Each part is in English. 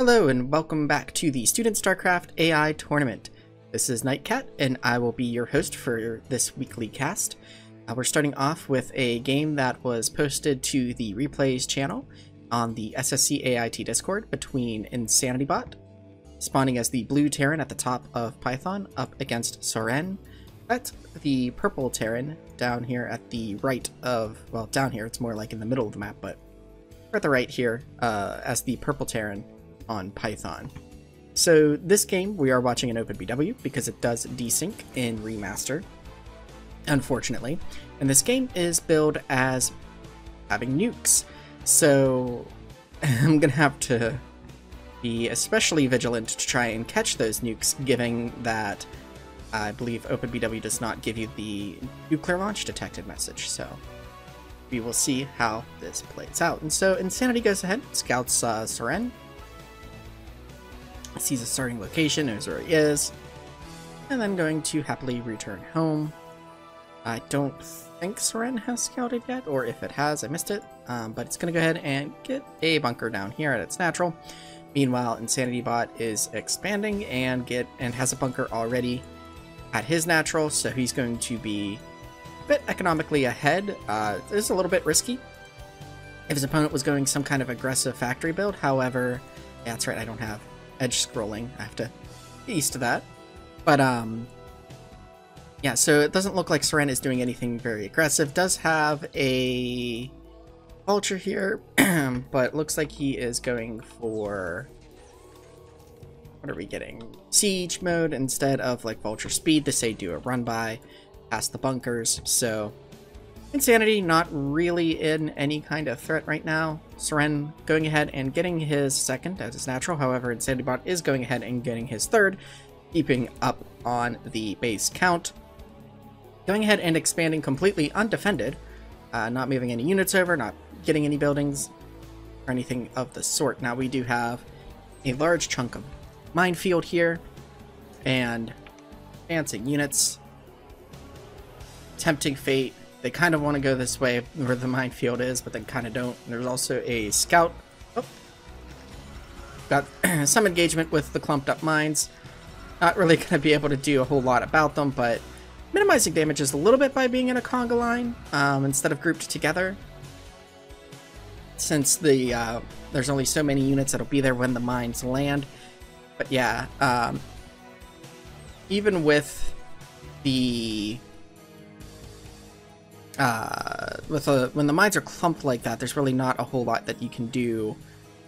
Hello and welcome back to the Student StarCraft AI Tournament. This is Nightcat and I will be your host for this weekly cast. We're starting off with a game that was posted to the replays channel on the SSCAIT Discord between InsanityBot, spawning as the blue Terran at the top of Python up against Soren. That's the purple Terran down here at the right of, well, down here, it's more like in the middle of the map, but we're at the right here as the purple Terran on Python. So this game we are watching in OpenBW because it does desync in remaster, unfortunately, and this game is billed as having nukes, so I'm gonna have to be especially vigilant to try and catch those nukes, given that I believe OpenBW does not give you the nuclear launch detected message, so we will see how this plays out. And so Insanity goes ahead, scouts Soren, sees a starting location, knows where he is, and then going to happily return home. I don't think Soren has scouted yet, or if it has, I missed it, but it's going to go ahead and get a bunker down here at its natural. Meanwhile, InsanityBot is expanding and has a bunker already at his natural, so he's going to be a bit economically ahead. This is a little bit risky if his opponent was going some kind of aggressive factory build. However, yeah, that's right, I don't have edge scrolling. I have to get used to that. But yeah, so it doesn't look like Soren is doing anything very aggressive. Does have a vulture here, but it looks like he is going for, what are we getting? Siege mode instead of like vulture speed to say do a run by past the bunkers. So Insanity not really in any kind of threat right now. Soren going ahead and getting his second as his natural. However, InsanityBot is going ahead and getting his third, keeping up on the base count. Going ahead and expanding completely undefended, not moving any units over, not getting any buildings or anything of the sort. Now we do have a large chunk of minefield here and advancing units. Tempting fate. They kind of want to go this way where the minefield is, but they kind of don't. There's also a scout. Oh. Got some engagement with the clumped up mines. Not really going to be able to do a whole lot about them, but minimizing damages a little bit by being in a conga line instead of grouped together. Since the there's only so many units that'll be there when the mines land. But yeah, even with the when the mines are clumped like that, there's really not a whole lot that you can do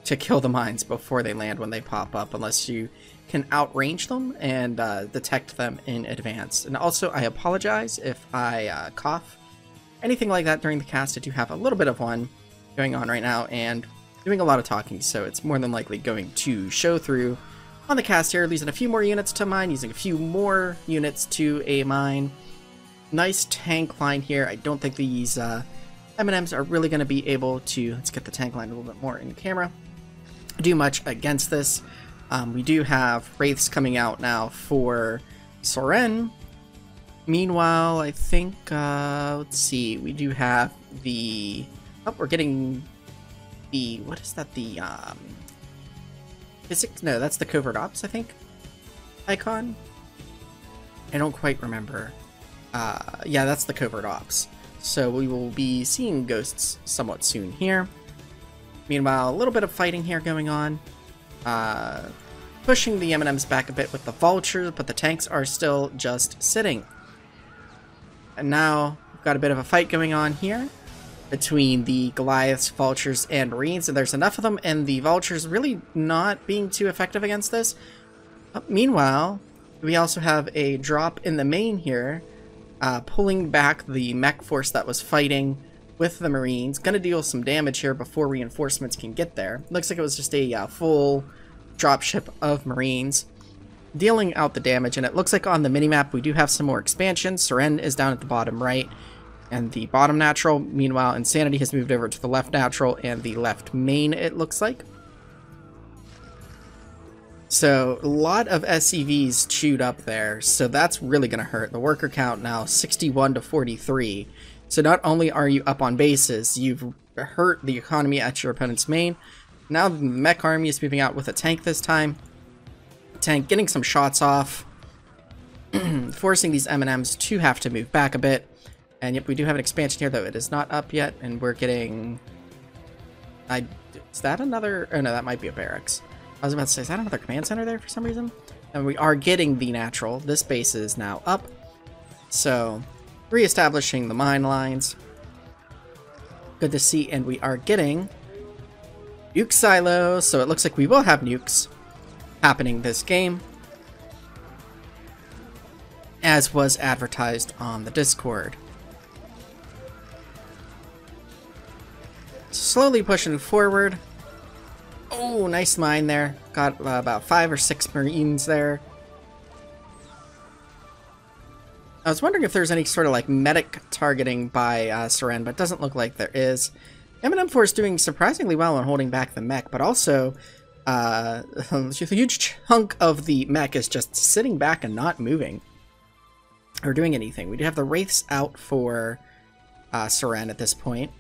to kill the mines before they land when they pop up, unless you can outrange them and detect them in advance. And also, I apologize if I cough, anything like that during the cast. I do have a little bit of one going on right now and doing a lot of talking, so it's more than likely going to show through on the cast here. Losing a few more units to mine, using a few more units to a mine. Nice tank line here. I don't think these M&Ms are really going to be able to, let's get the tank line a little bit more in camera, do much against this. We do have Wraiths coming out now for Soren. Meanwhile, I think, let's see, we do have the, oh, we're getting the, what is that, the, physics, no, that's the covert ops, I think, icon. I don't quite remember. Yeah, that's the covert ops. So we will be seeing ghosts somewhat soon here. Meanwhile, a little bit of fighting here going on. Pushing the M&Ms back a bit with the vultures, but the tanks are still just sitting. And now we've got a bit of a fight going on here between the Goliaths, vultures, and marines, and there's enough of them, and the vultures really not being too effective against this. Meanwhile, we also have a drop in the main here, pulling back the mech force that was fighting with the marines. Gonna deal some damage here before reinforcements can get there. Looks like it was just a full dropship of marines dealing out the damage, and it looks like on the minimap we do have some more expansion. Soren is down at the bottom right and the bottom natural. Meanwhile, Insanity has moved over to the left natural and the left main, it looks like. So a lot of SCVs chewed up there, so that's really going to hurt. The worker count now 61 to 43. So not only are you up on bases, you've hurt the economy at your opponent's main. Now the mech army is moving out with a tank this time. Tank getting some shots off, forcing these M&Ms to have to move back a bit. And yep, we do have an expansion here, though it is not up yet, and we're getting... is that another... Oh no, that might be a barracks. I was about to say, is that another command center there for some reason? And we are getting the natural. This base is now up. So, re-establishing the mine lines. Good to see, and we are getting nuke silos, so it looks like we will have nukes happening this game, as was advertised on the Discord. Slowly pushing forward. Oh, nice mine there. Got about 5 or 6 Marines there. I was wondering if there's any sort of like medic targeting by Seren, but it doesn't look like there is. M&M Force doing surprisingly well on holding back the mech, but also a huge chunk of the mech is just sitting back and not moving or doing anything. We do have the Wraiths out for Seren at this point,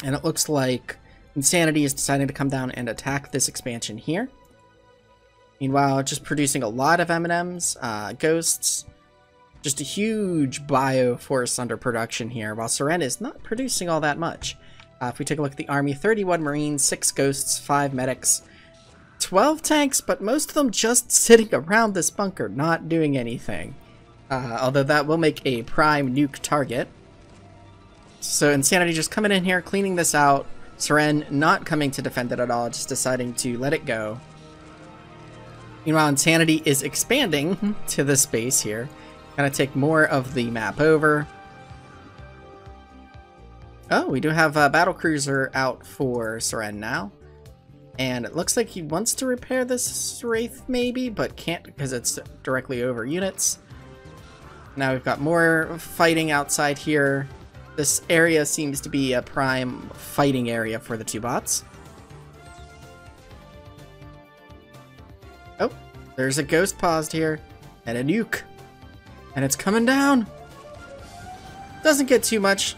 and it looks like Insanity is deciding to come down and attack this expansion here. Meanwhile, just producing a lot of M&Ms, Ghosts, just a huge bio force under production here, while Seren is not producing all that much. If we take a look at the army, 31 Marines, 6 Ghosts, 5 Medics, 12 tanks, but most of them just sitting around this bunker, not doing anything. Although that will make a prime nuke target. So Insanity just coming in here, cleaning this out. Seren not coming to defend it at all, just deciding to let it go. Meanwhile, Insanity is expanding to the space here. Gonna take more of the map over. Oh, we do have a battlecruiser out for Seren now. And it looks like he wants to repair this Wraith maybe, but can't because it's directly over units. Now we've got more fighting outside here. This area seems to be a prime fighting area for the 2 bots. Oh, there's a ghost paused here. And a nuke. And it's coming down. Doesn't get too much,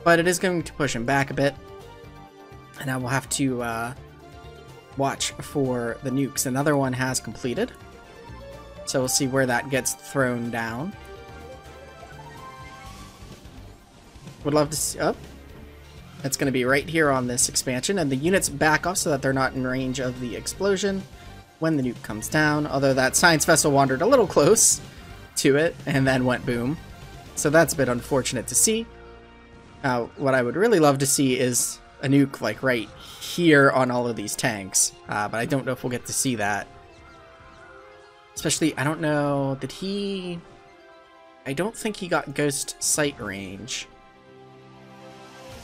but it is going to push him back a bit. And now we'll have to watch for the nukes. Another one has completed. So we'll see where that gets thrown down. Would love to see... Oh. It's going to be right here on this expansion. And the units back off so that they're not in range of the explosion when the nuke comes down. Although that science vessel wandered a little close to it and then went boom. So that's a bit unfortunate to see. What I would really love to see is a nuke like right here on all of these tanks. But I don't know if we'll get to see that. Especially, I don't know, did he... I don't think he got ghost sight range.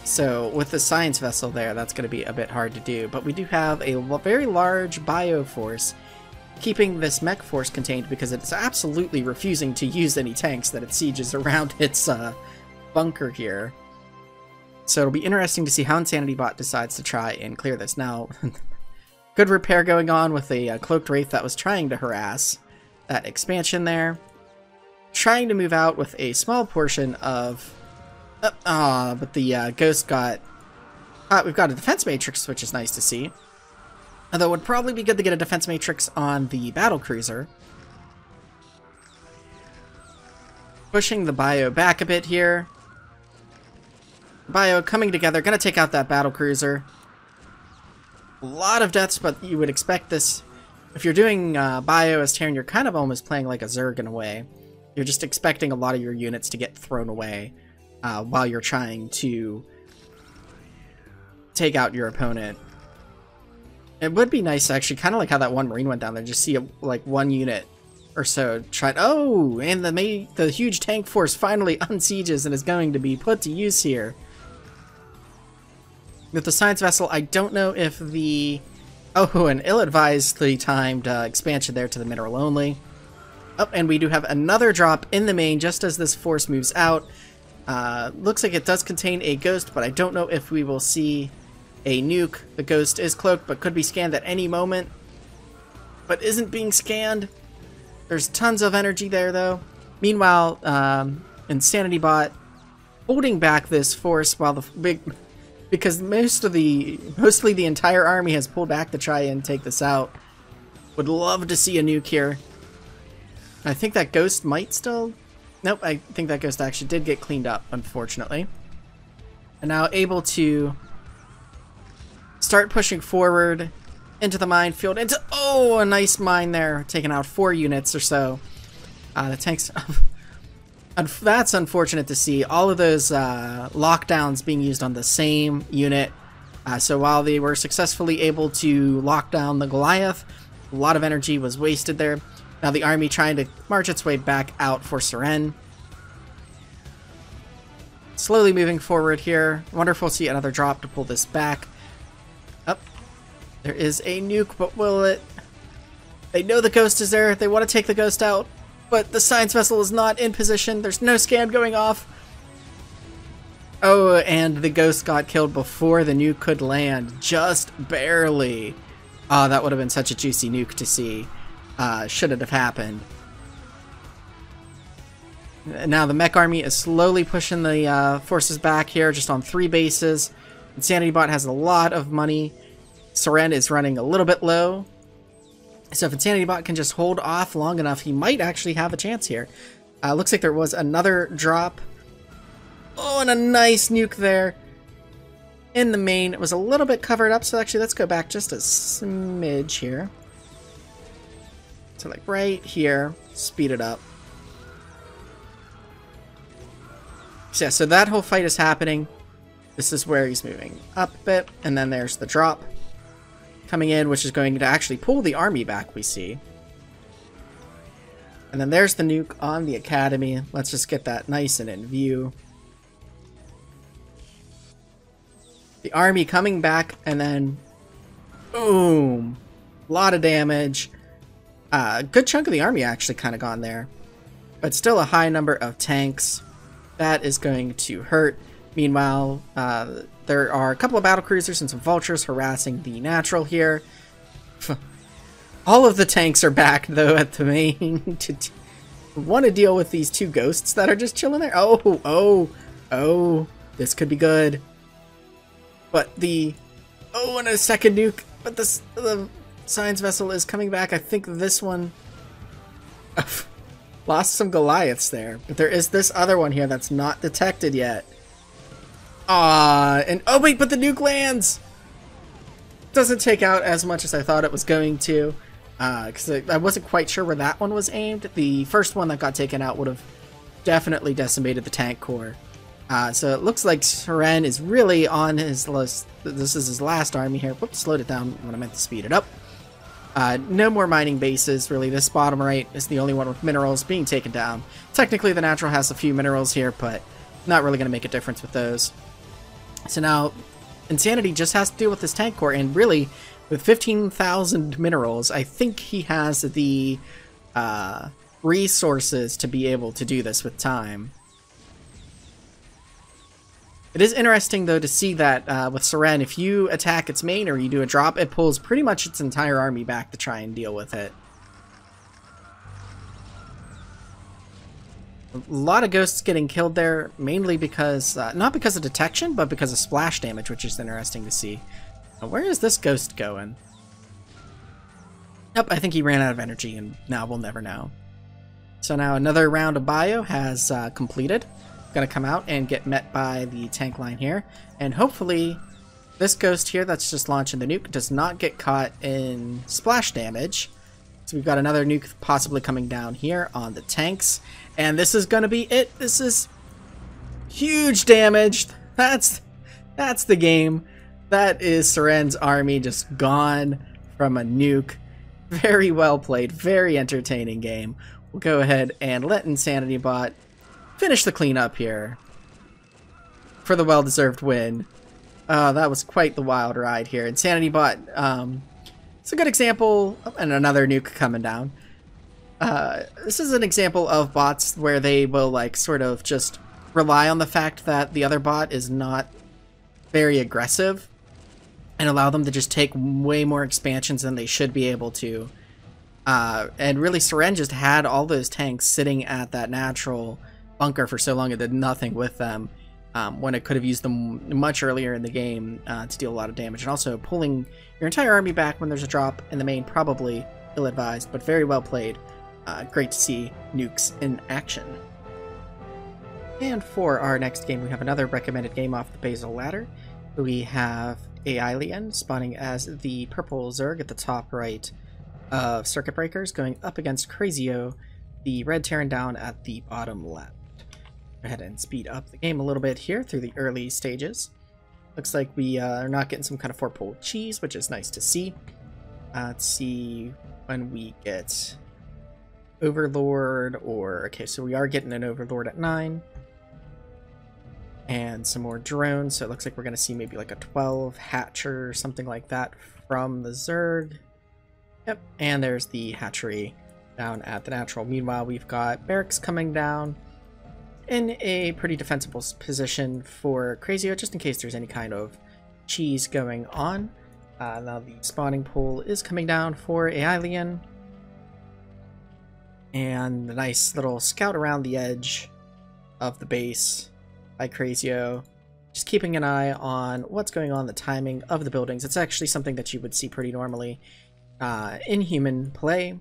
So with the science vessel there, that's going to be a bit hard to do. But we do have a very large bio force keeping this mech force contained because it's absolutely refusing to use any tanks that it sieges around its bunker here. So it'll be interesting to see how Insanity Bot decides to try and clear this. Now, good repair going on with a Cloaked Wraith that was trying to harass that expansion there. Trying to move out with a small portion of... but the Ghost got... we've got a defense matrix, which is nice to see. Although it would probably be good to get a defense matrix on the battlecruiser. Pushing the bio back a bit here. Bio coming together, gonna take out that battlecruiser. A lot of deaths, but you would expect this. If you're doing bio as Terran, you're kind of almost playing like a Zerg in a way. You're just expecting a lot of your units to get thrown away while you're trying to take out your opponent. It would be nice, actually, kind of like how that one Marine went down there. Just see, like, one unit or so tried... Oh! And the huge tank force finally unsieges and is going to be put to use here. With the science vessel, I don't know if the... Oh, an ill-advisedly timed expansion there to the mineral only. Oh, and we do have another drop in the main just as this force moves out. Looks like it does contain a ghost, but I don't know if we will see a nuke. The ghost is cloaked, but could be scanned at any moment. But isn't being scanned. There's tons of energy there, though. Meanwhile, Insanity Bot holding back this force while the because mostly the entire army has pulled back to try and take this out. Would love to see a nuke here. I think that ghost might still... Nope, I think that ghost actually did get cleaned up, unfortunately. And now able to start pushing forward into the minefield. Into... Oh, a nice mine there. Taking out 4 units or so. The tanks... That's unfortunate to see. All of those lockdowns being used on the same unit. So while they were successfully able to lock down the Goliath, a lot of energy was wasted there. Now the army trying to march its way back out for Seren. Slowly moving forward here. I wonder if we'll see another drop to pull this back. Up. There is a nuke, but will it? They know the ghost is there. They want to take the ghost out. But the science vessel is not in position. There's no scan going off. Oh, and the ghost got killed before the nuke could land. Just barely. Oh, that would have been such a juicy nuke to see. Should it have happened. Now the mech army is slowly pushing the forces back here, just on 3 bases. Insanity Bot has a lot of money. Seren is running a little bit low. So if Insanity Bot can just hold off long enough, he might actually have a chance here. Looks like there was another drop. Oh, and a nice nuke there. In the main, it was a little bit covered up, so actually let's go back just a smidge here. So like right here, speed it up. So yeah, so that whole fight is happening. This is where he's moving up a bit, and then there's the drop coming in, which is going to actually pull the army back, we see. And then there's the nuke on the academy. Let's just get that nice and in view. The army coming back, and then boom, a lot of damage. Good chunk of the army actually kind of gone there, but still a high number of tanks. That is going to hurt. Meanwhile, there are a couple of battle cruisers and some vultures harassing the natural here. All of the tanks are back though at the main to want to deal with these 2 ghosts that are just chilling there. Oh, this could be good. But the... Oh, and a second nuke. But the science vessel is coming back. I think this one... lost some Goliaths there. But there is this other one here that's not detected yet. And... Oh, wait, but the nuke lands! Doesn't take out as much as I thought it was going to. Because I wasn't quite sure where that one was aimed. The first one that got taken out would have definitely decimated the tank core. So it looks like Seren is really on his list. This is his last army here. Whoops, slowed it down when I meant to speed it up. No more mining bases, really. This bottom right is the only one with minerals being taken down. Technically, the natural has a few minerals here, but not really going to make a difference with those. So now, Insanity just has to deal with this tank core, and really, with 15,000 minerals, I think he has the resources to be able to do this with time. It is interesting, though, to see that with Seren, if you attack its main or you do a drop, it pulls pretty much its entire army back to try and deal with it. A lot of ghosts getting killed there, mainly because, not because of detection, but because of splash damage, which is interesting to see. Now, where is this ghost going? Yep, I think he ran out of energy, and now we'll never know. So now another round of bio has completed. Gonna come out and get met by the tank line here, and hopefully this ghost here that's just launching the nuke does not get caught in splash damage. So we've got another nuke possibly coming down here on the tanks, and this is gonna be it. This is huge damage. That's the game. That is Seren's army just gone from a nuke. Very well played, very entertaining game. We'll go ahead and let Insanity Bot finish the cleanup here for the well-deserved win. That was quite the wild ride here. Insanity Bot, it's a good example, and another nuke coming down. This is an example of bots where they will like sort of just rely on the fact that the other bot is not very aggressive and allow them to just take way more expansions than they should be able to. And really Seren just had all those tanks sitting at that natural bunker for so long it did nothing with them. when it could have used them much earlier in the game to deal a lot of damage. And also pulling your entire army back when there's a drop in the main, probably ill-advised, but very well played. Great to see nukes in action. And for our next game, we have another recommended game off the Basal Ladder. We have Ailien spawning as the purple Zerg at the top right of Circuit Breakers, going up against Crazio, the red Terran down at the bottom left. Go ahead and speed up the game a little bit here through the early stages. Looks like we are not getting some kind of 4-pole cheese, which is nice to see. Let's see when we get Overlord, or... Okay, so we are getting an Overlord at 9. And some more drones, so it looks like we're going to see maybe like a 12 hatcher or something like that from the Zerg. Yep, and there's the hatchery down at the natural. Meanwhile, we've got barracks coming down in a pretty defensible position for Crazio, just in case there's any kind of cheese going on. Now the spawning pool is coming down for Ailien. And the nice little scout around the edge of the base by Crazio. Just keeping an eye on what's going on, the timing of the buildings. It's actually something that you would see pretty normally in human play.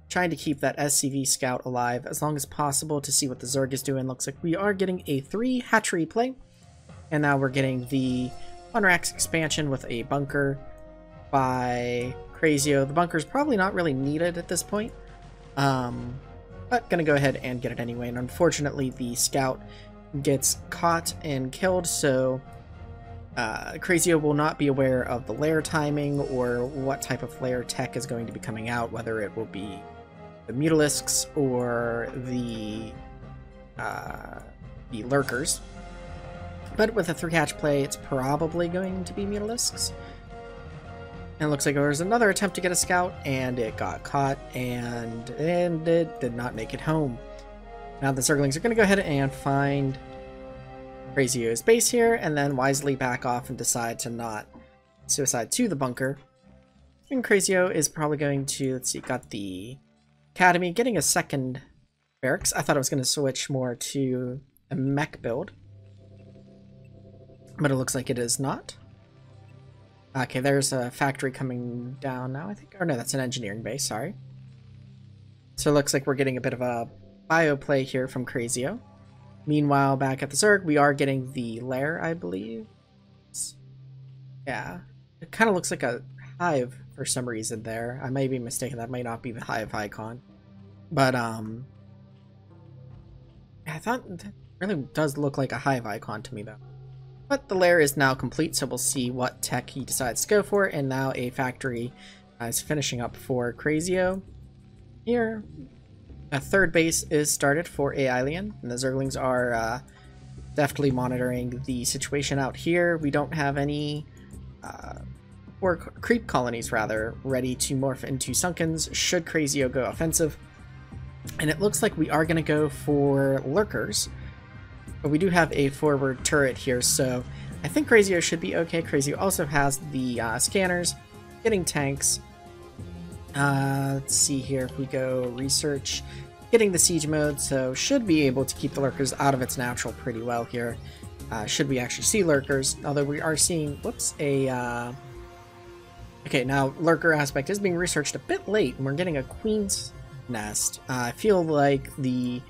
Trying to keep that SCV scout alive as long as possible to see what the Zerg is doing. Looks like we are getting a 3 hatchery play. And now we're getting the Unrax expansion with a bunker by Crazio. The bunker's probably not really needed at this point. But gonna go ahead and get it anyway. And unfortunately the scout gets caught and killed, so Crazio will not be aware of the lair timing or what type of lair tech is going to be coming out, whether it will be the Mutalisks or the Lurkers. But with a 3-hatch play, it's probably going to be Mutalisks. And it looks like there was another attempt to get a scout, and it got caught, and it did not make it home. Now the Zerglings are going to go ahead and find Crazio's base here, and then wisely back off and decide to not suicide to the bunker. And Crazio is probably going to, let's see, got the Academy, getting a second barracks. I thought I was going to switch more to a mech build, but it looks like it is not. Okay, there's a factory coming down now, I think. Or no, that's an engineering base, sorry. So it looks like we're getting a bit of a bio play here from Crazio. Meanwhile, back at the Zerg, we are getting the lair, I believe. Yeah, it kind of looks like a hive for some reason there. I may be mistaken, that might not be the hive icon. But, I thought that really does look like a hive icon to me, though. But the lair is now complete, so we'll see what tech he decides to go for. And now a factory is finishing up for Crazio. Here, a 3rd base is started for Ailien, and the Zerglings are deftly monitoring the situation out here. We don't have any, or creep colonies rather, ready to morph into Sunkens should Crazio go offensive. And it looks like we are going to go for Lurkers. But we do have a forward turret here, so I think Crazio should be okay. Crazio also has the scanners, getting tanks. Let's see here if we go research, getting the siege mode, so should be able to keep the Lurkers out of its natural pretty well here. Should we actually see Lurkers, although we are seeing, whoops, a... Okay, now Lurker aspect is being researched a bit late, and we're getting a Queen's Nest. I feel like the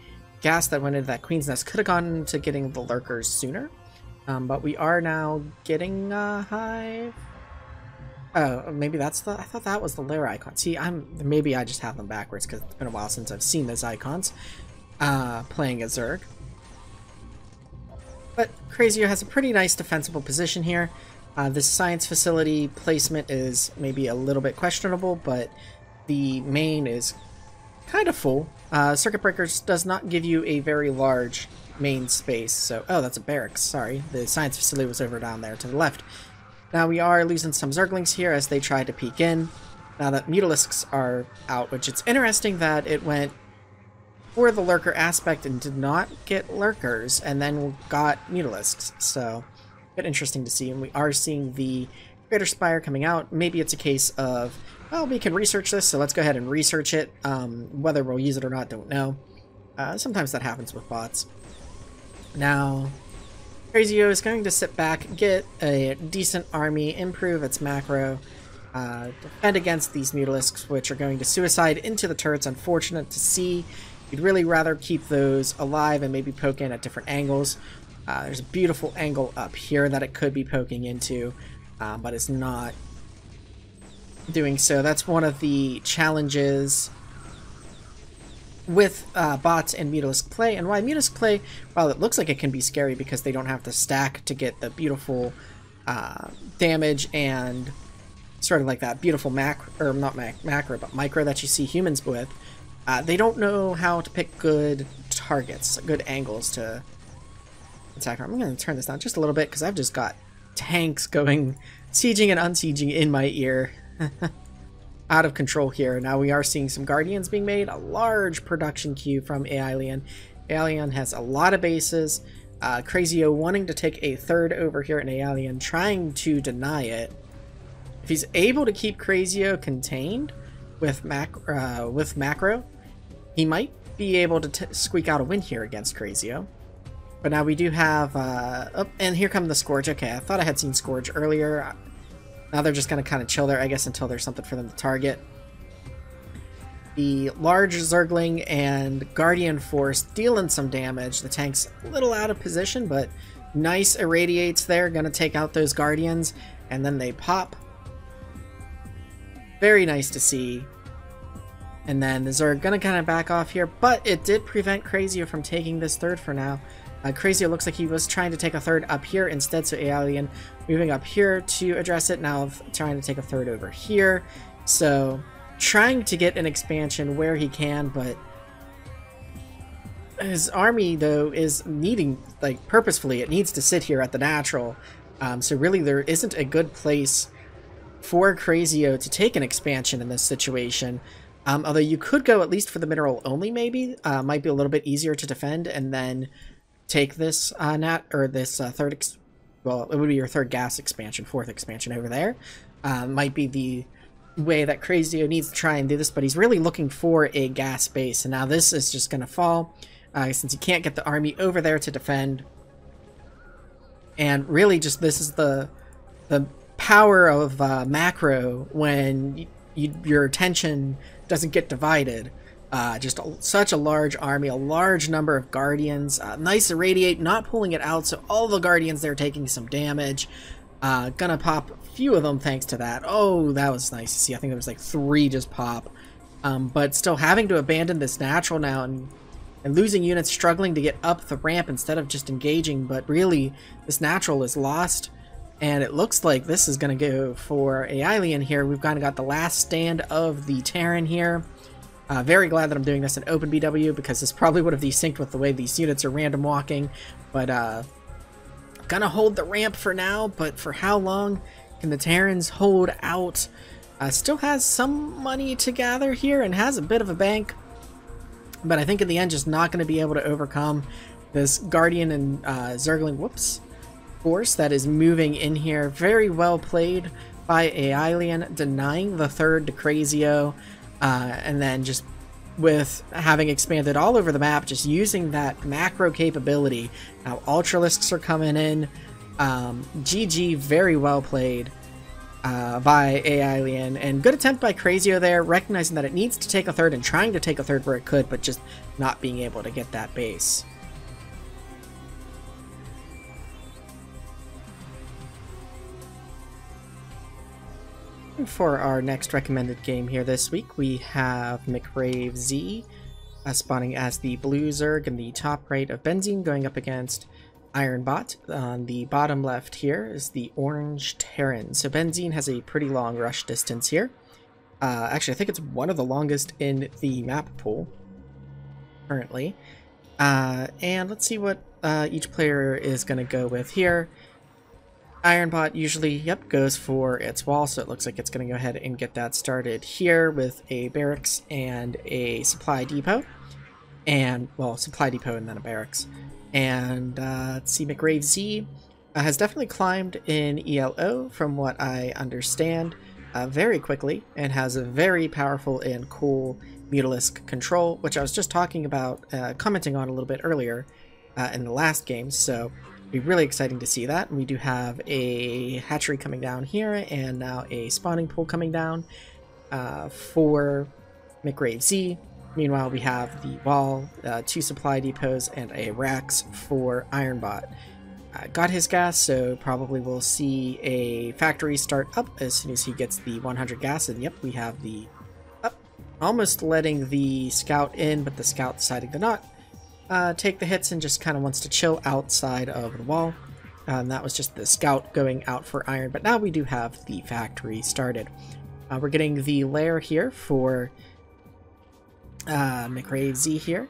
gas that went into that Queen's Nest could have gone into getting the Lurkers sooner. But we are now getting a hive. Oh, maybe that's the... I thought that was the lair icon. See, maybe I just have them backwards because it's been a while since I've seen those icons playing a Zerg. But Crazio has a pretty nice defensible position here. This science facility placement is maybe a little bit questionable, but the main is kind of full. Circuit Breakers does not give you a very large main space, so... Oh, that's a barracks, sorry. The science facility was over down there to the left. Now we are losing some Zerglings here as they try to peek in. Now that Mutalisks are out, which it's interesting that it went for the Lurker aspect and did not get Lurkers, and then got Mutalisks, so... a bit interesting to see, and we are seeing the Greater Spire coming out. Maybe it's a case of, well, we can research this, so let's go ahead and research it. Whether we'll use it or not, don't know. Sometimes that happens with bots. Now, Crazio is going to sit back, get a decent army, improve its macro, defend against these Mutalisks, which are going to suicide into the turrets. Unfortunate to see. You'd really rather keep those alive and maybe poke in at different angles. There's a beautiful angle up here that it could be poking into, but it's not doing so. That's one of the challenges with bots and Mutalisk play, and why Mutalisk play, while it looks like it can be scary because they don't have to stack to get the beautiful damage and sort of like that beautiful macro, or not macro, but micro that you see humans with, they don't know how to pick good targets, good angles to attack. I'm going to turn this down just a little bit because I've just got tanks going, sieging and unsieging in my ear. Out of control here. Now we are seeing some Guardians being made, a large production queue from Aeolian. Aeolian has a lot of bases. Crazio wanting to take a third over here, and Aeolian trying to deny it. If he's able to keep Crazio contained with macro, he might be able to squeak out a win here against Crazio. But now we do have, oh, and here come the Scourge. Okay, I thought I had seen Scourge earlier. Now they're just going to kind of chill there, I guess, until there's something for them to target. The large Zergling and Guardian Force dealing some damage. The tank's a little out of position, but nice irradiates there. Going to take out those Guardians, and then they pop. Very nice to see. And then the Zerg going to kind of back off here, but it did prevent Crazio from taking this third for now. Crazio looks like he was trying to take a third up here instead, so Aeolian moving up here to address it, now trying to take a third over here. So trying to get an expansion where he can, but his army, though, is needing, like, purposefully, it needs to sit here at the natural. So really there isn't a good place for Crazio to take an expansion in this situation. Although you could go at least for the mineral only, maybe. Might be a little bit easier to defend, and then take this third, well, it would be your third gas expansion, fourth expansion over there. Might be the way that Crazio needs to try and do this, but he's really looking for a gas base, and now this is just going to fall, since he can't get the army over there to defend. And really just this is the power of macro when your attention doesn't get divided. Such a large army, a large number of Guardians, nice irradiate, not pulling it out, so all the Guardians there taking some damage. Gonna pop a few of them thanks to that. Oh, that was nice to see. I think there was like 3 just pop. But still having to abandon this natural now and losing units, struggling to get up the ramp instead of just engaging, but really this natural is lost. And it looks like this is going to go for Aeolian here. We've kind of got the last stand of the Terran here. Very glad that I'm doing this in Open BW because this probably would have desynced with the way these units are random walking. But gonna hold the ramp for now, but for how long can the Terrans hold out? Still has some money to gather here and has a bit of a bank. But I think in the end just not going to be able to overcome this Guardian and Zergling, force that is moving in here. Very well played by Aeolian, denying the third to Crazio. And then just with having expanded all over the map, just using that macro capability. Now Ultralisks are coming in. GG, very well played by Aeolian, and good attempt by Crazio there, recognizing that it needs to take a third and trying to take a third where it could, but just not being able to get that base. For our next recommended game here this week, we have McRave Z spawning as the blue Zerg in the top right of Benzine, going up against Ironbot. On the bottom left here is the orange Terran. So Benzine has a pretty long rush distance here. Actually, I think it's one of the longest in the map pool currently. And let's see what each player is going to go with here. Ironbot usually, goes for its wall, so it looks like it's going to go ahead and get that started here with a barracks and a supply depot. And, well, supply depot and then a barracks. And, let's see, McRave Z has definitely climbed in ELO, from what I understand, very quickly, and has a very powerful and cool Mutalisk control, which I was just talking about, commenting on a little bit earlier in the last game, so Be really exciting to see that. And we do have a hatchery coming down here, and now a spawning pool coming down for McRave Z. Meanwhile, we have the wall, 2 supply depots, and a racks for Ironbot. Got his gas, so probably we'll see a factory start up as soon as he gets the 100 gas. And yep, we have the almost letting the scout in, but the scout deciding to not take the hits and just kind of wants to chill outside of the wall. That was just the scout going out for iron, but now we do have the factory started. We're getting the lair here for McRave Z here.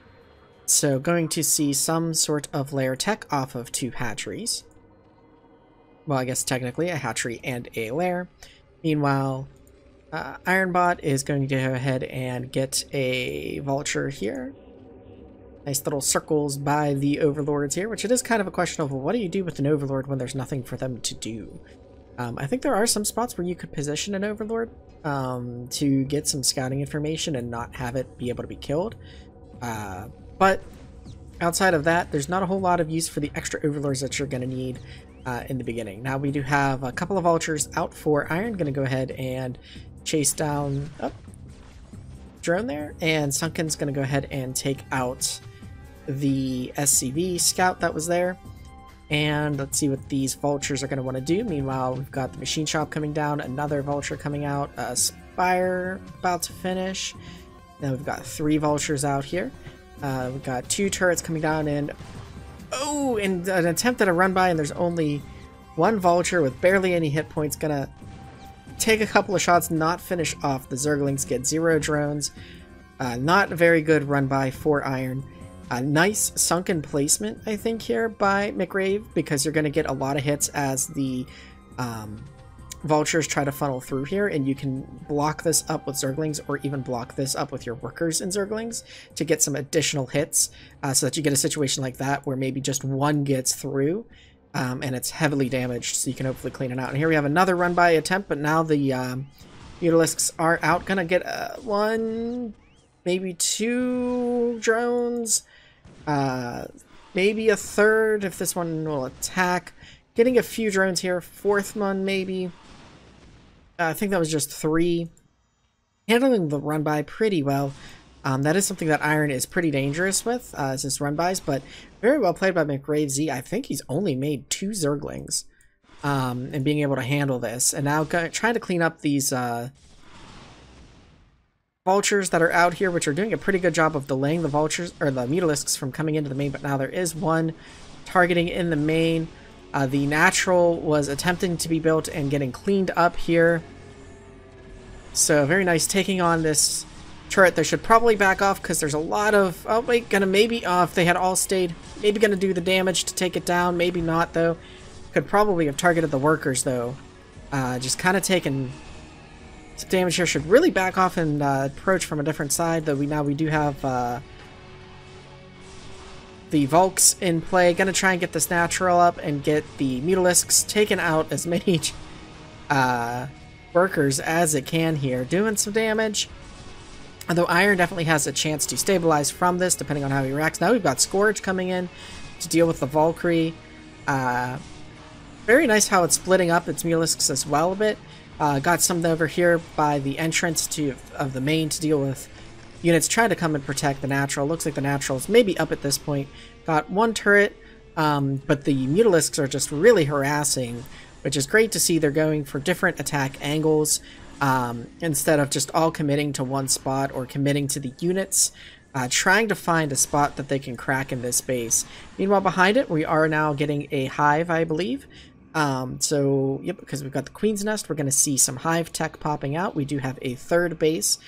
So going to see some sort of lair tech off of 2 hatcheries. Well, I guess technically a hatchery and a lair. Meanwhile, Ironbot is going to go ahead and get a vulture here. Nice little circles by the overlords here, which it is kind of a question of, well, what do you do with an overlord when there's nothing for them to do? I think there are some spots where you could position an overlord to get some scouting information and not have it be able to be killed. But outside of that, there's not a whole lot of use for the extra overlords that you're going to need in the beginning. Now we do have a couple of vultures out for iron. Going to go ahead and chase down drone there, and Sunken's going to go ahead and take out the SCV scout that was there. And let's see what these vultures are going to want to do. Meanwhile, we've got the machine shop coming down, another vulture coming out, a spire about to finish. Now we've got 3 vultures out here. We've got 2 turrets coming down, and oh, and an attempt at a run by, and there's only 1 vulture with barely any hit points. Gonna take a couple of shots, not finish off the Zerglings, get 0 drones. Not a very good run by for iron. A nice sunken placement, I think, here by McRave, because you're going to get a lot of hits as the vultures try to funnel through here, and you can block this up with Zerglings, or even block this up with your workers and Zerglings to get some additional hits, so that you get a situation like that where maybe just 1 gets through, and it's heavily damaged, so you can hopefully clean it out. And here we have another run-by attempt, but now the Mutalisks are out. Gonna get 1, maybe 2 drones, maybe a 3rd if this one will attack. Getting a few drones here, 4th one maybe. I think that was just 3. Handling the run-by pretty well. That is something that Iron is pretty dangerous with, is his run-bys, but very well played by McRave Z. I think he's only made 2 Zerglings, and being able to handle this. And now trying to clean up these vultures that are out here, which are doing a pretty good job of delaying the vultures, or the Mutalisks, from coming into the main, but now there is 1 targeting in the main. The natural was attempting to be built and getting cleaned up here. So very nice taking on this turret. They should probably back off because there's a lot of... Oh wait, gonna maybe... if they had all stayed, maybe gonna do the damage to take it down. Maybe not, though. Could probably have targeted the workers, though. Just kind of taking some damage here. Should really back off and approach from a different side, though we do have... the Volks in play. Gonna try and get this natural up and get the Mutalisks taken out as many workers as it can here. Doing some damage. Although Iron definitely has a chance to stabilize from this, depending on how he reacts. Now we've got Scourge coming in to deal with the Valkyrie. Very nice how it's splitting up its Mutalisks as well a bit. Got some over here by the entrance of the main to deal with units trying to come and protect the natural. Looks like the natural's maybe up at this point. Got 1 turret, but the Mutalisks are just really harassing, which is great to see. They're going for different attack angles instead of just all committing to 1 spot or committing to the units. Trying to find a spot that they can crack in this base. Meanwhile, behind it, we are now getting a hive, I believe. So, yep, because we've got the Queen's Nest, we're going to see some hive tech popping out. We do have a 3rd base,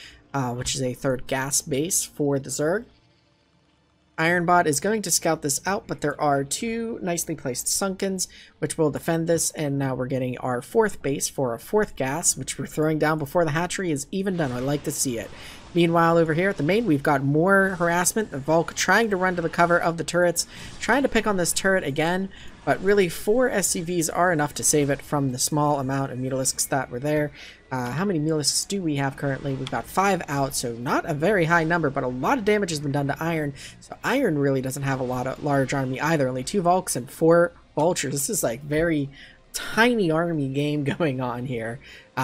which is a 3rd gas base for the Zerg. Ironbot is going to scout this out, but there are 2 nicely placed Sunkens, which will defend this, and now we're getting our 4th base for a 4th gas, which we're throwing down before the hatchery is even done. I like to see it. Meanwhile, over here at the main, we've got more harassment. The Volk trying to run to the cover of the turrets, trying to pick on this turret again, but really 4 SCVs are enough to save it from the small amount of Mutalisks that were there. How many Mutalisks do we have currently? We've got 5 out, so not a very high number, but a lot of damage has been done to Iron. So Iron really doesn't have a large army either. Only 2 Volks and 4 vultures. This is like very tiny army game going on here,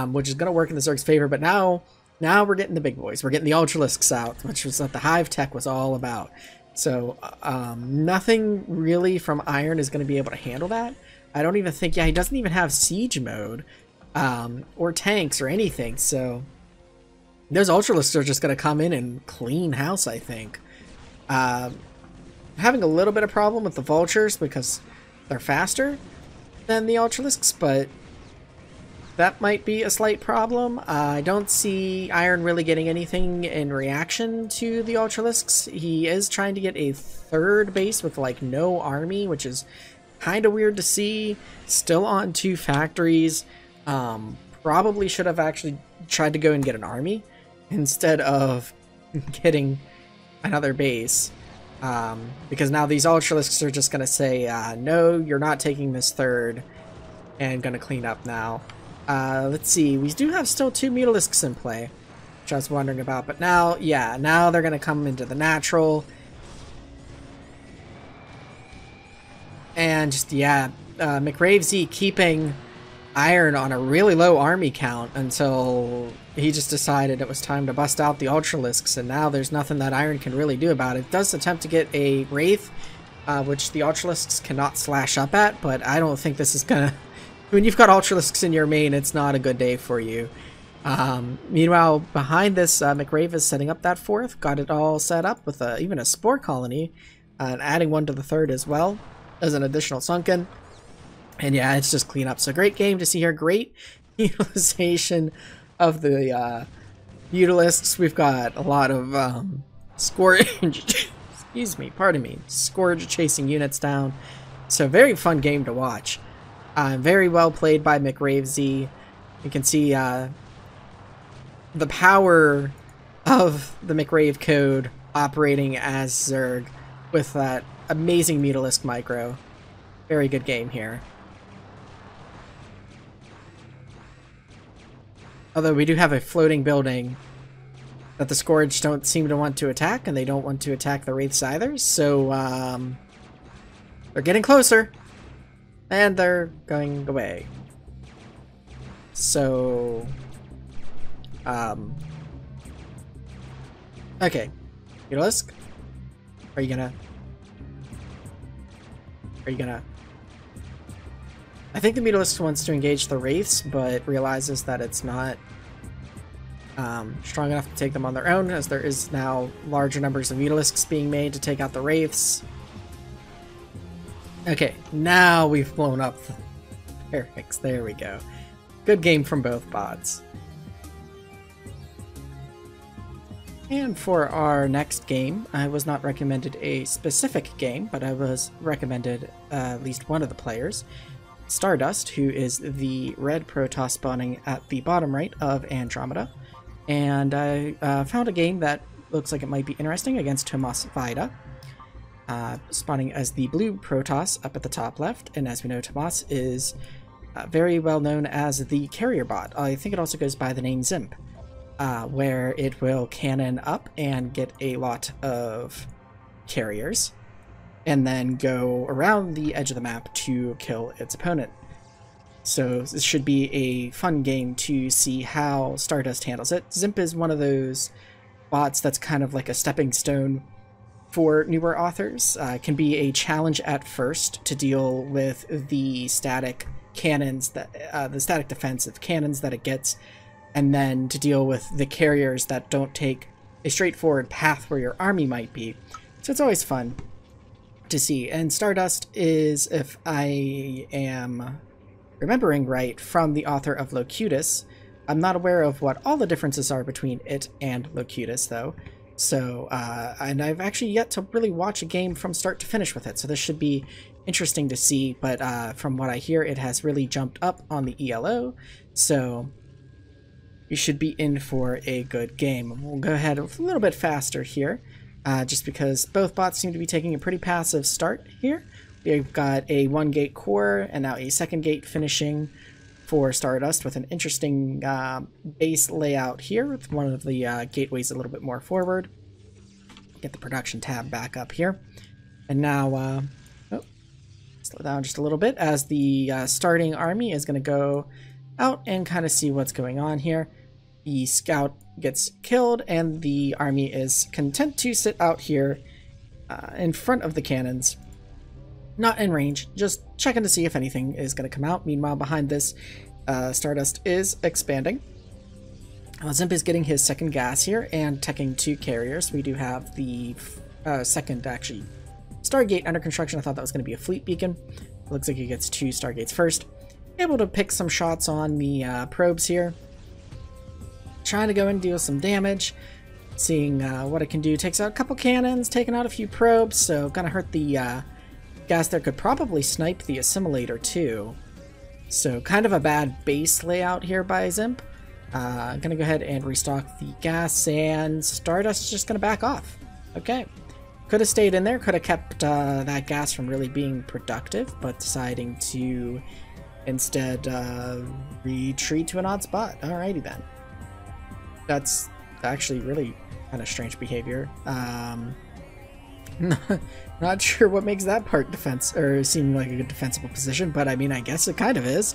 which is going to work in the Zerg's favor. But now we're getting the big boys. We're getting the Ultralisks out, which was what the Hive tech was all about. So nothing really from Iron is going to be able to handle that. I don't even think, yeah, he doesn't even have siege mode or tanks or anything. So those Ultralisks are just going to come in and clean house, I think. Having a little bit of problem with the vultures because they're faster than the Ultralisks, but that might be a slight problem. I don't see Iron really getting anything in reaction to the Ultralisks. He is trying to get a third base with like no army, which is kind of weird to see. Still on 2 factories. Probably should have actually tried to go and get an army instead of getting another base. Because now these Ultralisks are just going to say, no, you're not taking this third, and going to clean up now. Let's see, we do have still 2 Mutalisks in play, which I was wondering about, but now, yeah, now they're going to come into the natural. And just, yeah, McRaveZ keeping Iron on a really low army count until he just decided it was time to bust out the Ultralisks, and now there's nothing that Iron can really do about it. It does attempt to get a Wraith, which the Ultralisks cannot slash up at, but I don't think this is gonna... When you've got Ultralisks in your main, it's not a good day for you. Meanwhile, behind this, McRave is setting up that 4th, got it all set up with even a Spore Colony, and adding 1 to the 3rd as well, as an additional Sunken. And yeah, it's just clean up. So great game to see here. Great utilization of the Mutalisks. We've got a lot of Scourge, excuse me, pardon me, Scourge chasing units down. So very fun game to watch. Very well played by McRaveZ. You can see the power of the McRave code operating as Zerg with that amazing Mutalisk micro. Very good game here. Although we do have a floating building that the Scourge don't seem to want to attack, and they don't want to attack the Wraiths either, so they're getting closer, and they're going away. So, okay, Mutalisk, are you gonna... I think the Mutalisk wants to engage the Wraiths, but realizes that it's not strong enough to take them on their own, as there is now larger numbers of Mutalisks being made to take out the Wraiths. Okay, now we've blown up the barracks. There we go. Good game from both bots. And for our next game, I was not recommended a specific game, but I was recommended at least one of the players. Stardust, who is the red Protoss spawning at the bottom right of Andromeda. And I found a game that looks like it might be interesting against Tomas Vida, spawning as the blue Protoss up at the top left. And as we know, Tomas is very well known as the carrier bot. I think it also goes by the name Zimp, where it will cannon up and get a lot of carriers, and then go around the edge of the map to kill its opponent. So this should be a fun game to see how Stardust handles it. Zimp is one of those bots that's kind of like a stepping stone for newer authors. It can be a challenge at first to deal with the static cannons, that the static defensive cannons that it gets, and then to deal with the carriers that don't take a straightforward path where your army might be. So it's always fun to see. And Stardust is, if I am remembering right, from the author of Locutus. I'm not aware of what all the differences are between it and Locutus, though. So, and I've actually yet to really watch a game from start to finish with it, so this should be interesting to see. But from what I hear, it has really jumped up on the ELO, so you should be in for a good game. We'll go ahead a little bit faster here, just because both bots seem to be taking a pretty passive start here. We've got a 1-gate core and now a 2nd gate finishing for Stardust with an interesting base layout here with one of the gateways a little bit more forward. Get the production tab back up here. And now, Slow down just a little bit as the starting army is going to go out and kind of see what's going on here. The scout gets killed and the army is content to sit out here in front of the cannons. Not in range, just checking to see if anything is going to come out. Meanwhile, behind this, Stardust is expanding. Zimp is getting his second gas here and teching 2 carriers. We do have the second, actually, Stargate under construction. I thought that was going to be a fleet beacon. It looks like he gets 2 Stargates first. Able to pick some shots on the probes here. Trying to go and deal some damage. Seeing what it can do. Takes out a couple cannons, taking out a few probes, so gonna hurt the gas there. Could probably snipe the assimilator too. So kind of a bad base layout here by Zimp. Gonna go ahead and restock the gas, and Stardust is just gonna back off. Okay. Could have stayed in there, could have kept that gas from really being productive, but deciding to instead retreat to an odd spot. Alrighty then. That's actually really kind of strange behavior. Not sure what makes that part defense or seem like a good defensible position, but I mean, I guess it kind of is.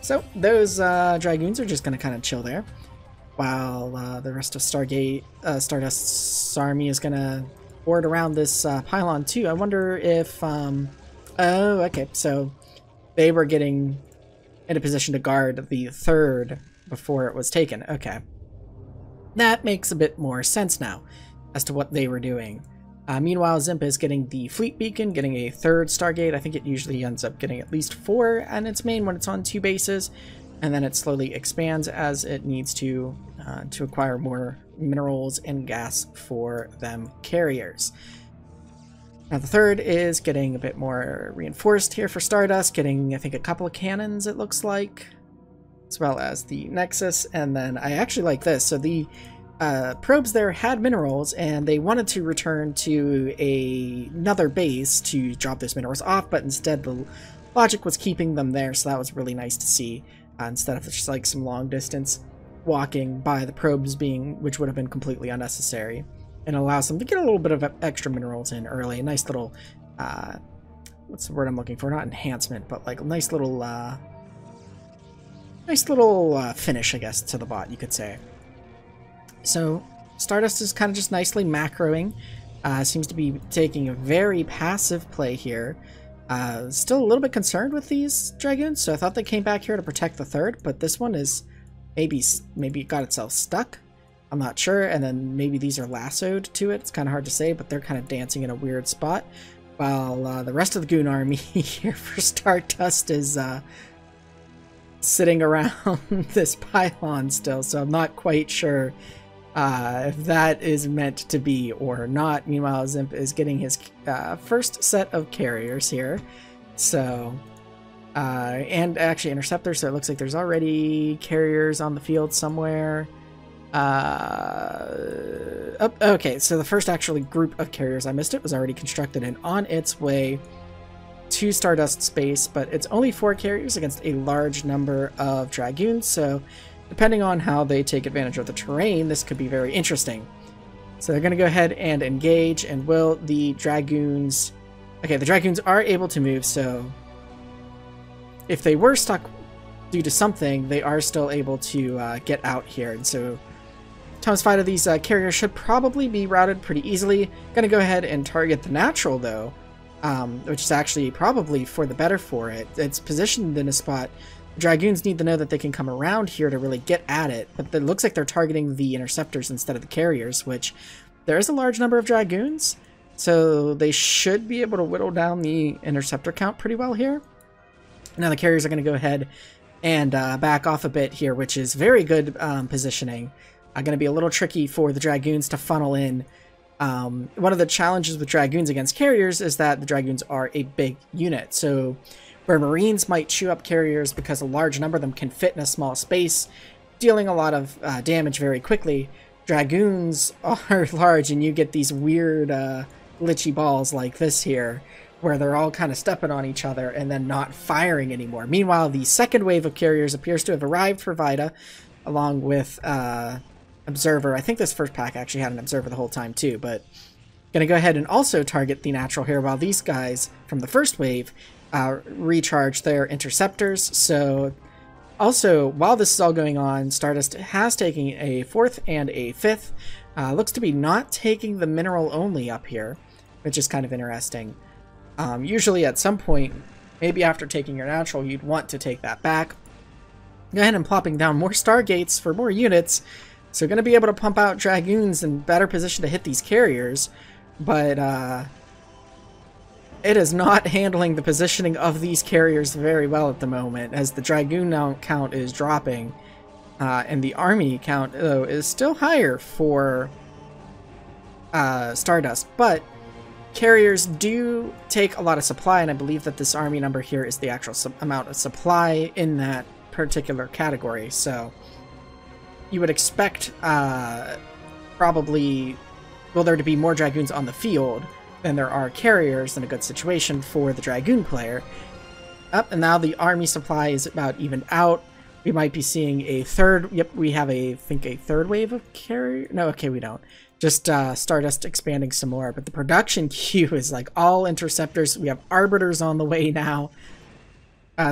So those Dragoons are just going to kind of chill there, while the rest of Stardust's army is going to board around this pylon too. I wonder if oh, okay, so they were getting in a position to guard the third before it was taken. Okay, that makes a bit more sense now as to what they were doing. Meanwhile, Zimp is getting the fleet beacon, getting a third Stargate. I think it usually ends up getting at least 4 on its main when it's on 2 bases, and then it slowly expands as it needs to acquire more minerals and gas for them carriers. Now the third is getting a bit more reinforced here for Stardust, getting I think a couple of cannons it looks like, as well as the Nexus, and then I actually like this. So the probes there had minerals and they wanted to return to another base to drop those minerals off, but instead the logic was keeping them there, so that was really nice to see, instead of just like some long distance walking by the probes which would have been completely unnecessary, and allows them to get a little bit of extra minerals in early. A nice little what's the word I'm looking for, not enhancement, but like a nice little finish, I guess, to the bot, you could say. So Stardust is kind of just nicely macroing, seems to be taking a very passive play here. Still a little bit concerned with these Dragoons, so I thought they came back here to protect the third, but this one is maybe it got itself stuck. I'm not sure, and then maybe these are lassoed to it. It's kind of hard to say, but they're kind of dancing in a weird spot, while the rest of the Goon army here for Stardust is sitting around this pylon still, so I'm not quite sure if that is meant to be or not. Meanwhile, Zimp is getting his first set of carriers here, so and actually interceptors, so it looks like there's already carriers on the field somewhere. Okay, so the first actually group of carriers, I missed it, was already constructed and on its way to Stardust space, but it's only 4 carriers against a large number of Dragoons, so depending on how they take advantage of the terrain, this could be very interesting. So they're going to go ahead and engage, and will the Dragoons... Okay, the Dragoons are able to move, so if they were stuck due to something, they are still able to get out here, and so times 5 of these carriers should probably be routed pretty easily. Going to go ahead and target the natural, though, which is actually probably for the better for it. It's positioned in a spot. Dragoons need to know that they can come around here to really get at it, but it looks like they're targeting the interceptors instead of the carriers, which there is a large number of Dragoons, so they should be able to whittle down the interceptor count pretty well here. Now the carriers are going to go ahead and back off a bit here, which is very good positioning. Going to be a little tricky for the Dragoons to funnel in. One of the challenges with Dragoons against carriers is that the Dragoons are a big unit, so where Marines might chew up carriers because a large number of them can fit in a small space, dealing a lot of damage very quickly, Dragoons are large and you get these weird glitchy balls like this here, where they're all kind of stepping on each other and then not firing anymore. Meanwhile, the second wave of carriers appears to have arrived for Vida, along with Observer. I think this first pack actually had an Observer the whole time too, but gonna go ahead and also target the natural here, while these guys from the first wave recharge their interceptors. So also, while this is all going on, Stardust has taken a 4th and a 5th. Looks to be not taking the mineral only up here, which is kind of interesting. Usually at some point, maybe after taking your natural, you'd want to take that back. Go ahead and plopping down more Stargates for more units. So going to be able to pump out Dragoons in better position to hit these carriers. But it is not handling the positioning of these carriers very well at the moment, as the Dragoon count is dropping. And the army count, though, is still higher for Stardust. But carriers do take a lot of supply, and I believe that this army number here is the actual amount of supply in that particular category. So you would expect probably, well, there to be more Dragoons on the field than there are carriers in a good situation for the Dragoon player. And now the army supply is about evened out. We might be seeing a third, yep, we have I think a third wave of carrier. No, okay, we don't. Just Stardust expanding some more, but the production queue is like all interceptors. We have arbiters on the way now.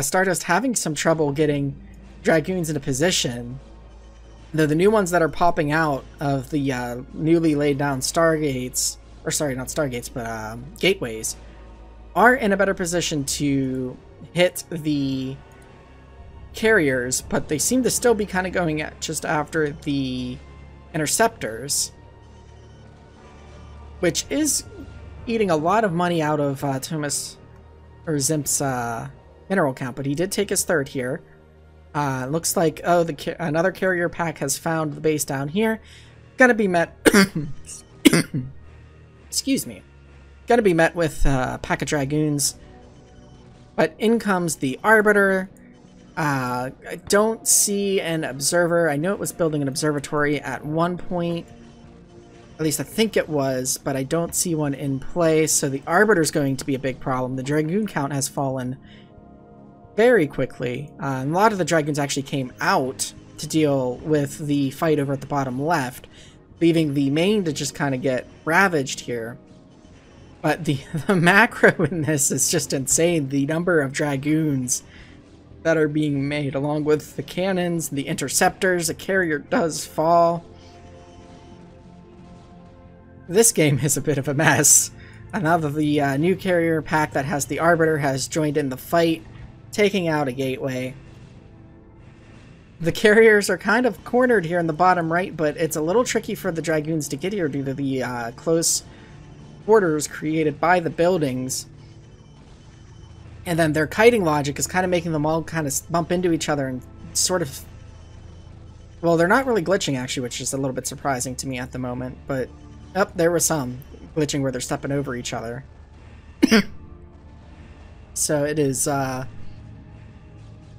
Stardust having some trouble getting Dragoons into position. Though the new ones that are popping out of the newly laid down Stargates, or sorry, not Stargates, but gateways, are in a better position to hit the carriers, but they seem to still be kind of going at just after the interceptors, which is eating a lot of money out of Thomas or Zimp's mineral count, but he did take his 3rd here. Looks like, oh, another carrier pack has found the base down here. Gonna be met excuse me. Gonna be met with a pack of Dragoons. But in comes the Arbiter. I don't see an observer. I know it was building an observatory at one point. At least I think it was, but I don't see one in place. So the Arbiter's going to be a big problem. The Dragoon count has fallen very quickly. A lot of the Dragoons actually came out to deal with the fight over at the bottom left, leaving the main to just kind of get ravaged here. But the macro in this is just insane. The number of Dragoons that are being made, along with the cannons, the interceptors. The carrier does fall. This game is a bit of a mess. And now that the new carrier pack that has the Arbiter has joined in the fight, taking out a gateway. The carriers are kind of cornered here in the bottom right, but it's a little tricky for the Dragoons to get here due to the close borders created by the buildings. And then their kiting logic is kind of making them all kind of bump into each other and sort of... Well, they're not really glitching, actually, which is a little bit surprising to me at the moment. But, oh, there was some glitching where they're stepping over each other. So it is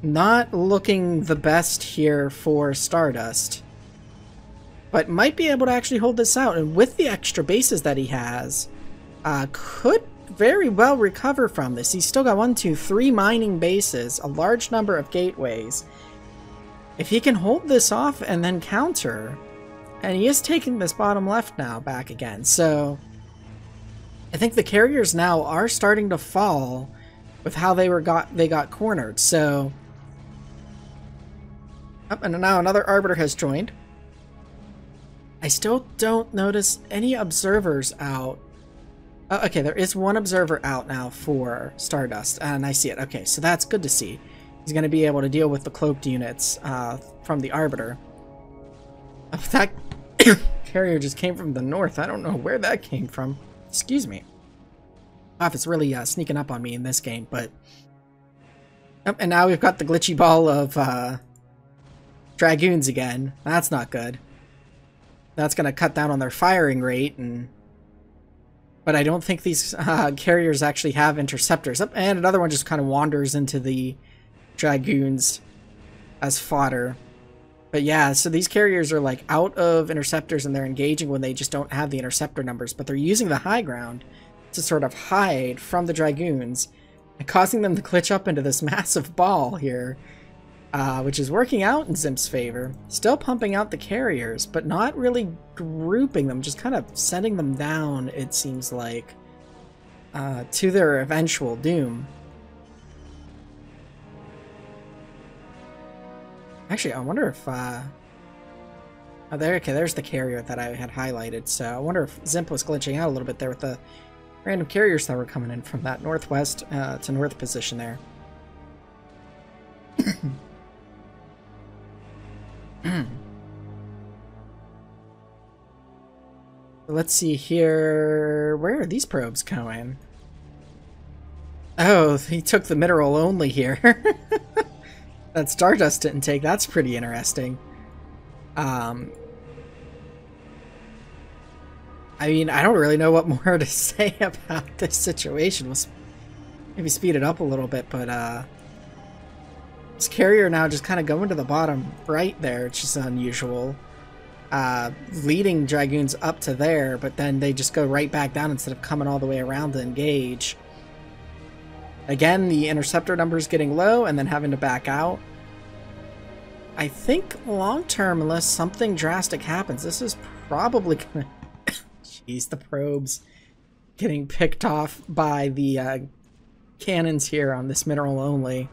not looking the best here for Stardust. But might be able to actually hold this out. And with the extra bases that he has, could very well recover from this. He's still got 1, 2, 3 mining bases, a large number of gateways. If he can hold this off and then counter, and he is taking this bottom left now back again, so I think the carriers now are starting to fall with how they got cornered. So, and now another Arbiter has joined. I still don't notice any observers out. Okay, there is one observer out now for Stardust, and I see it. Okay, so that's good to see. He's going to be able to deal with the cloaked units from the Arbiter. That carrier just came from the north. I don't know where that came from. Excuse me. If it's really sneaking up on me in this game, but... and now we've got the glitchy ball of Dragoons again. That's not good. That's going to cut down on their firing rate, but I don't think these carriers actually have interceptors. And another one just kind of wanders into the Dragoons as fodder. But yeah, so these carriers are like out of interceptors and they're engaging when they just don't have the interceptor numbers, but they're using the high ground to sort of hide from the Dragoons and causing them to glitch up into this massive ball here, which is working out in Zimp's favor. Still pumping out the carriers, but not really grouping them, just kind of sending them down, it seems like, to their eventual doom. Actually, I wonder if, oh, there, okay, there's the carrier that I had highlighted, so I wonder if Zimp was glitching out a little bit there with the random carriers that were coming in from that northwest to north position there. Let's see here. Where are these probes going? Oh, he took the mineral only here. That Stardust didn't take. That's pretty interesting. I mean, I don't really know what more to say about this situation. We'll maybe speed it up a little bit, but this carrier now just kind of going to the bottom right there, which is unusual. Leading Dragoons up to there, but then they just go right back down instead of coming all the way around to engage. Again, the interceptor number is getting low and then having to back out. I think long term, unless something drastic happens, this is probably gonna... Jeez, the probes getting picked off by the cannons here on this mineral only.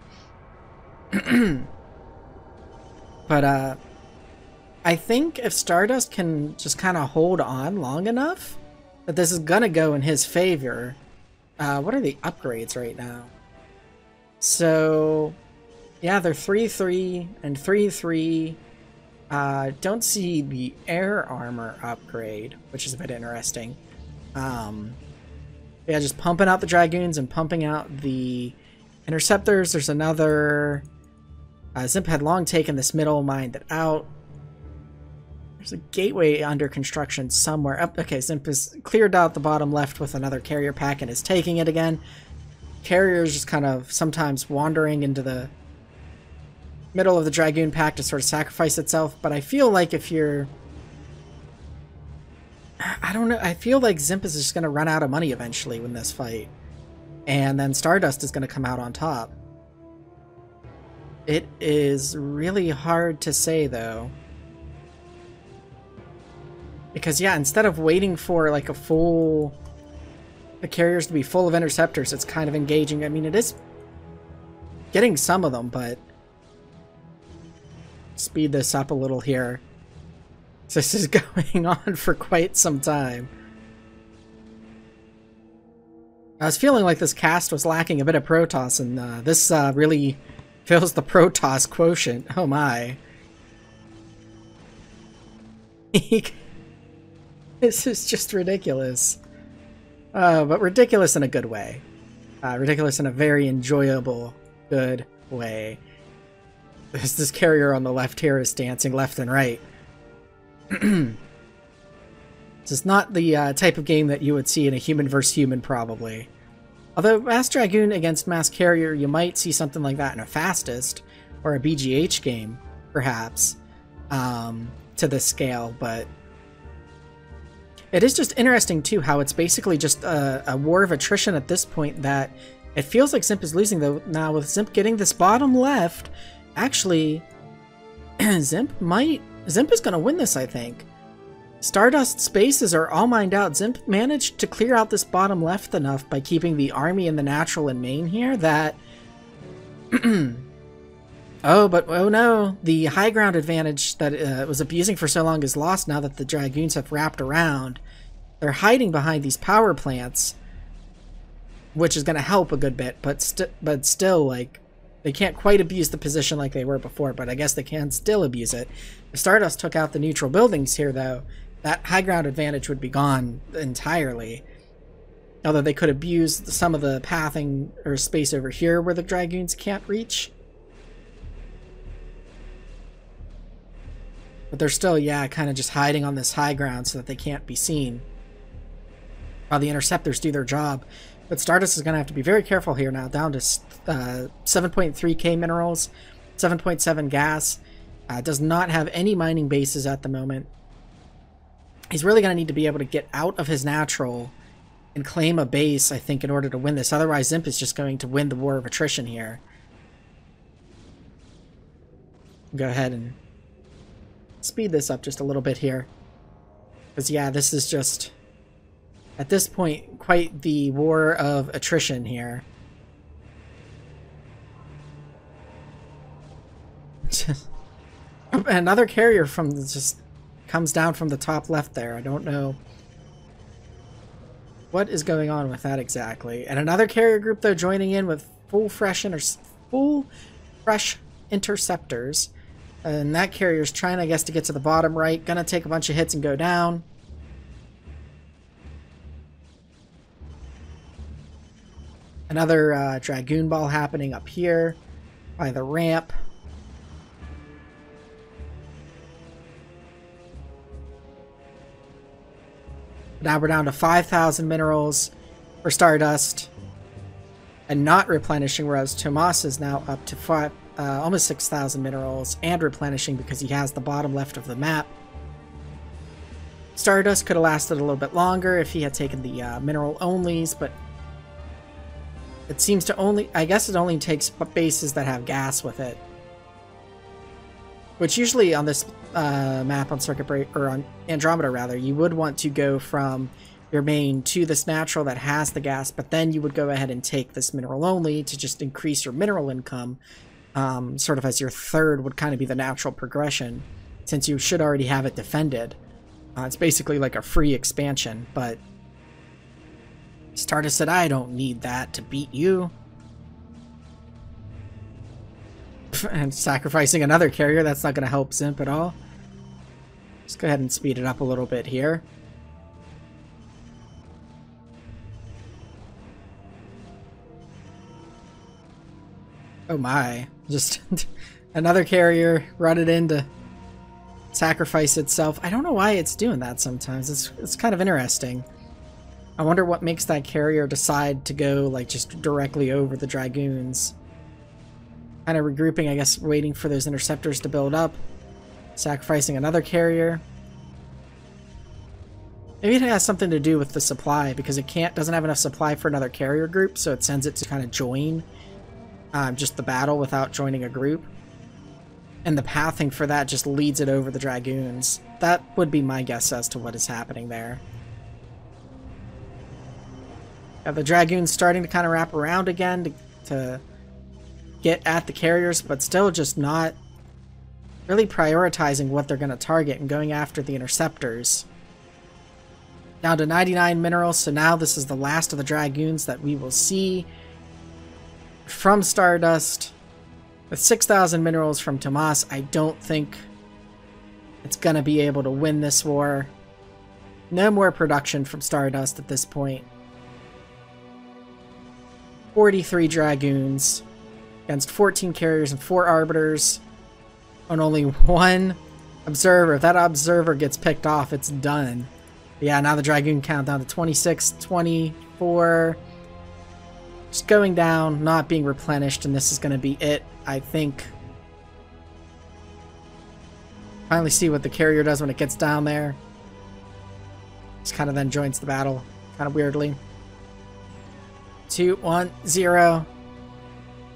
But I think if Stardust can just kind of hold on long enough, that this is gonna go in his favor. What are the upgrades right now? So, yeah, they're 3-3 and 3-3. Don't see the air armor upgrade, which is a bit interesting. Yeah, just pumping out the Dragoons and pumping out the Interceptors. There's another... Zimp had long taken this middle, mined it out. There's a gateway under construction somewhere. Oh, okay, Zimp has cleared out the bottom left with another carrier pack and is taking it again. Carrier's just kind of sometimes wandering into the middle of the Dragoon pack to sort of sacrifice itself, but I feel like if you're... I don't know, I feel like Zimp is just going to run out of money eventually in this fight. And then Stardust is going to come out on top. It is really hard to say, though. Because, yeah, instead of waiting for, like, the carriers to be full of interceptors, it's kind of engaging. I mean, it is getting some of them, but... Speed this up a little here. This is going on for quite some time. I was feeling like this cast was lacking a bit of Protoss, and this really fills the Protoss quotient. Oh my. This is just ridiculous. But ridiculous in a good way. Ridiculous in a very enjoyable, good way. This carrier on the left here is dancing left and right. This is not the type of game that you would see in a human versus human, probably. Although Mass Dragoon against Mass Carrier, you might see something like that in a Fastest or a BGH game, perhaps, to this scale. But it is just interesting, too, how it's basically just a war of attrition at this point that it feels like Zimp is losing, though. Now, with Zimp getting this bottom left, actually, Zimp is going to win this, I think. Stardust spaces are all mined out. Zimp managed to clear out this bottom left enough by keeping the army and the natural in main here that... oh no, the high ground advantage that it was abusing for so long is lost now that the Dragoons have wrapped around. They're hiding behind these power plants, which is going to help a good bit, but still, like, they can't quite abuse the position like they were before, but I guess they can still abuse it. If Stardust took out the neutral buildings here, though, that high ground advantage would be gone entirely. Although they could abuse some of the pathing or space over here where the Dragoons can't reach. But they're still, yeah, kind of just hiding on this high ground so that they can't be seen while the Interceptors do their job. But Stardust is going to have to be very careful here now, down to 7.3k minerals, 7.7 gas. Does not have any mining bases at the moment. He's really going to need to be able to get out of his natural and claim a base, I think, in order to win this. Otherwise, Zimp is just going to win the war of attrition here. Go ahead and speed this up just a little bit here. Because, yeah, this is just, at this point, quite the war of attrition here. Another carrier from just comes down from the top left there. I don't know what is going on with that exactly. And another carrier group though joining in with full fresh interceptors. And that carrier's trying, I guess, to get to the bottom right. Gonna take a bunch of hits and go down. Another Dragoon Ball happening up here by the ramp. Now we're down to 5,000 minerals for Stardust. And not replenishing, whereas Tomas is now up to almost 6,000 minerals and replenishing because he has the bottom left of the map. Stardust could have lasted a little bit longer if he had taken the mineral onlys, but it seems to only, I guess it only takes bases that have gas with it. Which usually on this map on Circuit Break, or on Andromeda rather, you would want to go from your main to this natural that has the gas, but then you would go ahead and take this mineral only to just increase your mineral income, sort of as your third would kind of be the natural progression, since you should already have it defended. It's basically like a free expansion, but Stardust said, I don't need that to beat you. And sacrificing another carrier, that's not going to help Zimp at all. Let's go ahead and speed it up a little bit here. Oh my, just another carrier run it in to sacrifice itself. I don't know why it's doing that sometimes. It's kind of interesting. I wonder what makes that carrier decide to go like just directly over the Dragoons. Kind of regrouping, I guess, waiting for those interceptors to build up. Sacrificing another carrier. Maybe it has something to do with the supply, because it doesn't have enough supply for another carrier group, so it sends it to kind of join just the battle without joining a group. And the pathing for that just leads it over the Dragoons. That would be my guess as to what is happening there. The Dragoons starting to kind of wrap around again to get at the carriers, but still just not really prioritizing what they're going to target and going after the interceptors. Down to 99 minerals, so now this is the last of the Dragoons that we will see from Stardust. With 6,000 minerals from Tomas, I don't think it's going to be able to win this war. No more production from Stardust at this point. 43 Dragoons against 14 carriers and 4 arbiters on only 1 observer. If that observer gets picked off, it's done. But yeah, now the Dragoon count down to 26, 24. Just going down, not being replenished, and this is going to be it, I think. Finally see what the carrier does when it gets down there. Just kind of then joins the battle, kind of weirdly. 2, 1, 0.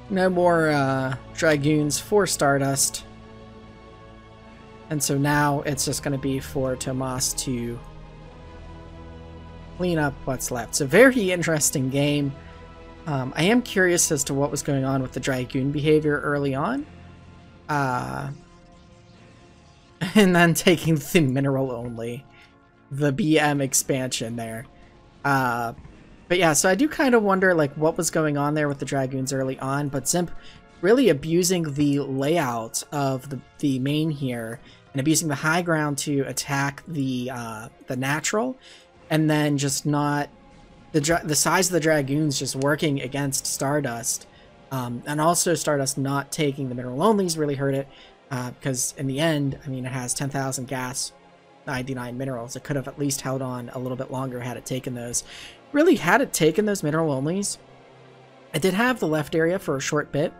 No more Dragoons for Stardust. And so now it's just going to be for Tomas to clean up what's left. So very interesting game. I am curious as to what was going on with the Dragoon behavior early on. And then taking the mineral only. The BM expansion there. But yeah, so I do kind of wonder like what was going on there with the Dragoons early on, but Zimp really abusing the layout of the main here and abusing the high ground to attack the natural, and then just not the size of the Dragoons just working against Stardust, and also Stardust not taking the mineral onlys really hurt it, because in the end, I mean, it has 10,000 gas, 99 minerals. It could have at least held on a little bit longer had it taken those. Really, had it taken those mineral onlys, it did have the left area for a short bit.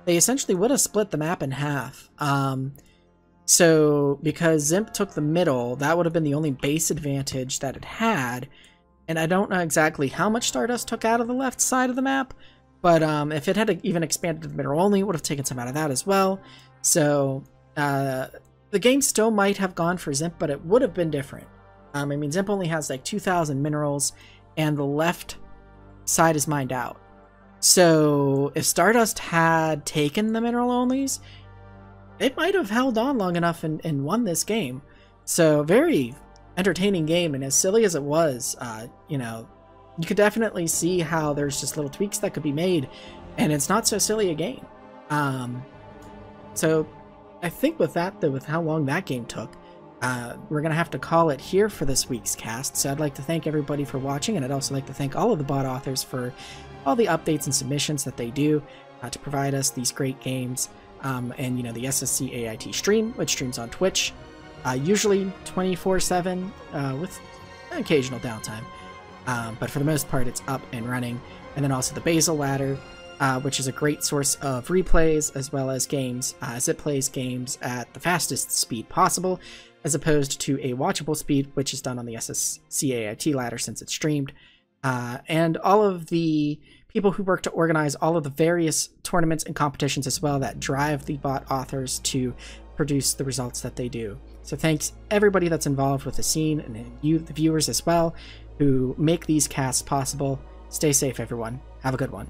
They essentially would have split the map in half. So because Zimp took the middle, that would have been the only base advantage that it had. And I don't know exactly how much Stardust took out of the left side of the map, but if it had even expanded to the mineral only, it would have taken some out of that as well. So the game still might have gone for Zimp, but it would have been different. I mean, Zimp only has like 2,000 minerals, and the left side is mined out. So if Stardust had taken the mineral onlys, it might have held on long enough and won this game. So very entertaining game, and as silly as it was, you know, you could definitely see how there's just little tweaks that could be made, and it's not so silly a game. So I think with that, though, with how long that game took, we're going to have to call it here for this week's cast. So I'd like to thank everybody for watching, and I'd also like to thank all of the bot authors for all the updates and submissions that they do to provide us these great games. And, you know, the SSCAIT stream, which streams on Twitch, usually 24/7 with occasional downtime. But for the most part, it's up and running. And then also the Basil ladder, which is a great source of replays as well as games, as it plays games at the fastest speed possible, as opposed to a watchable speed, which is done on the SSCAIT ladder since it's streamed. And all of the people who work to organize all of the various tournaments and competitions as well that drive the bot authors to produce the results that they do. So thanks everybody that's involved with the scene, and you, the viewers as well, who make these casts possible. Stay safe, everyone. Have a good one.